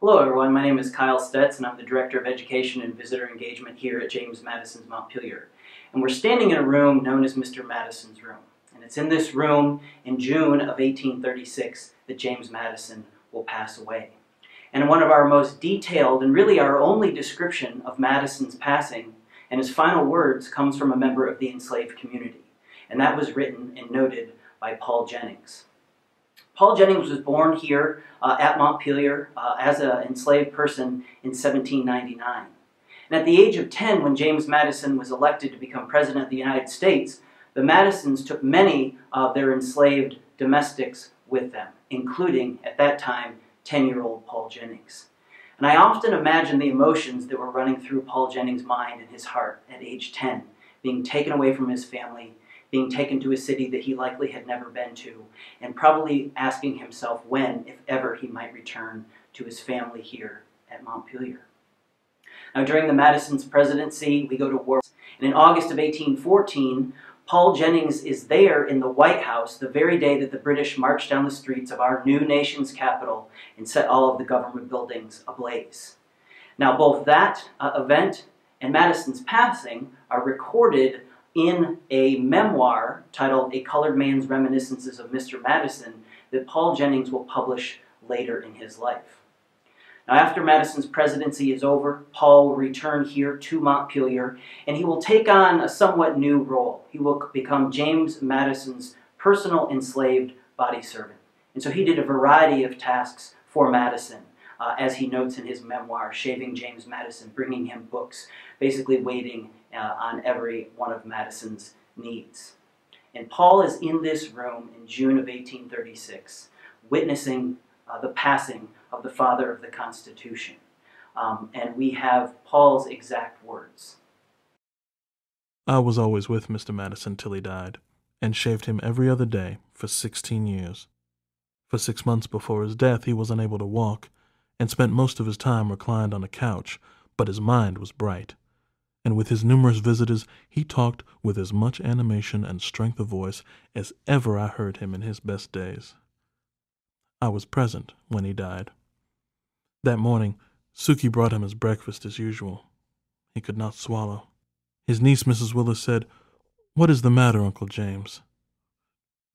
Hello everyone, my name is Kyle Stetz and I'm the Director of Education and Visitor Engagement here at James Madison's Montpelier. And we're standing in a room known as Mr. Madison's room. And it's in this room in June of 1836 that James Madison will pass away. And one of our most detailed and really our only description of Madison's passing and his final words comes from a member of the enslaved community. And that was written and noted by Paul Jennings. Paul Jennings was born here at Montpelier as an enslaved person in 1799. And at the age of 10, when James Madison was elected to become President of the United States, the Madisons took many of their enslaved domestics with them, including, at that time, 10-year-old Paul Jennings. And I often imagine the emotions that were running through Paul Jennings' mind and his heart at age 10, being taken away from his family, being taken to a city that he likely had never been to, and probably asking himself when, if ever, he might return to his family here at Montpelier. Now, during the Madison's presidency, we go to war. And in August of 1814, Paul Jennings is there in the White House the very day that the British marched down the streets of our new nation's capital and set all of the government buildings ablaze. Now, both that event and Madison's passing are recorded in a memoir titled A Colored Man's Reminiscences of Mr. Madison that Paul Jennings will publish later in his life. Now, after Madison's presidency is over, Paul will return here to Montpelier, and he will take on a somewhat new role. He will become James Madison's personal enslaved body servant. And so he did a variety of tasks for Madison, as he notes in his memoir, Shaving James Madison, bringing him books, basically waiting on every one of Madison's needs. And Paul is in this room in June of 1836, witnessing the passing of the father of the Constitution. And we have Paul's exact words. I was always with Mr. Madison till he died, and shaved him every other day for 16 years. For 6 months before his death he was unable to walk, and spent most of his time reclined on a couch, but his mind was bright. And with his numerous visitors he talked with as much animation and strength of voice as ever I heard him in his best days. I was present when he died. That morning Suki brought him his breakfast as usual. He could not swallow. His niece Mrs. Willis said, "What is the matter, Uncle James?"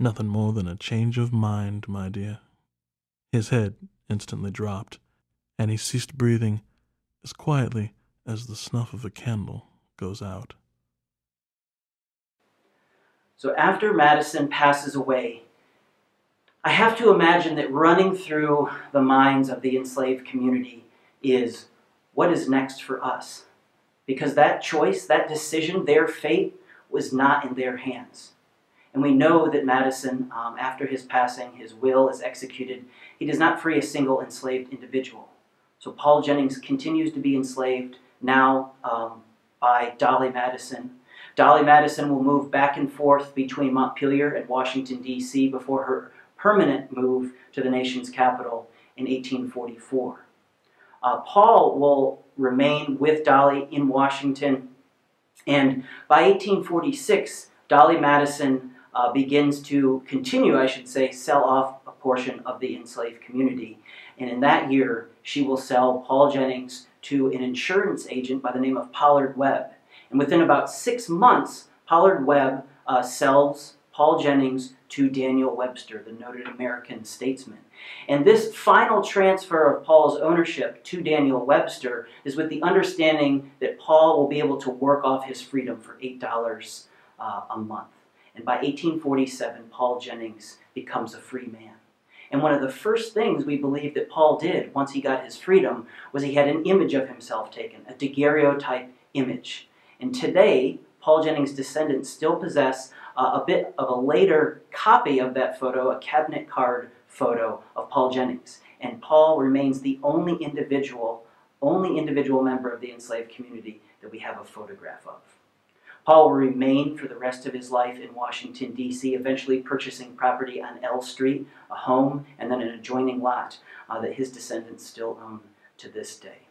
"Nothing more than a change of mind, my dear." His head instantly dropped, and he ceased breathing as quietly as the snuff of a candle goes out. So after Madison passes away, I have to imagine that running through the minds of the enslaved community is, what is next for us? Because that choice, that decision, their fate was not in their hands. And we know that Madison, after his passing, his will is executed. He does not free a single enslaved individual. So Paul Jennings continues to be enslaved, now by Dolly Madison. Dolly Madison will move back and forth between Montpelier and Washington, D.C. before her permanent move to the nation's capital in 1844. Paul will remain with Dolly in Washington, and by 1846, Dolly Madison begins to continue, I should say, sell off a portion of the enslaved community. And in that year, she will sell Paul Jennings to an insurance agent by the name of Pollard Webb. And within about 6 months, Pollard Webb sells Paul Jennings to Daniel Webster, the noted American statesman. And this final transfer of Paul's ownership to Daniel Webster is with the understanding that Paul will be able to work off his freedom for $8 a month. And by 1847, Paul Jennings becomes a free man. And one of the first things we believe that Paul did once he got his freedom was he had an image of himself taken, a daguerreotype image. And today, Paul Jennings' descendants still possess a bit of a later copy of that photo, a cabinet card photo of Paul Jennings. And Paul remains the only individual member of the enslaved community that we have a photograph of. Paul will remain for the rest of his life in Washington, D.C., eventually purchasing property on L Street, a home, and then an adjoining lot that his descendants still own to this day.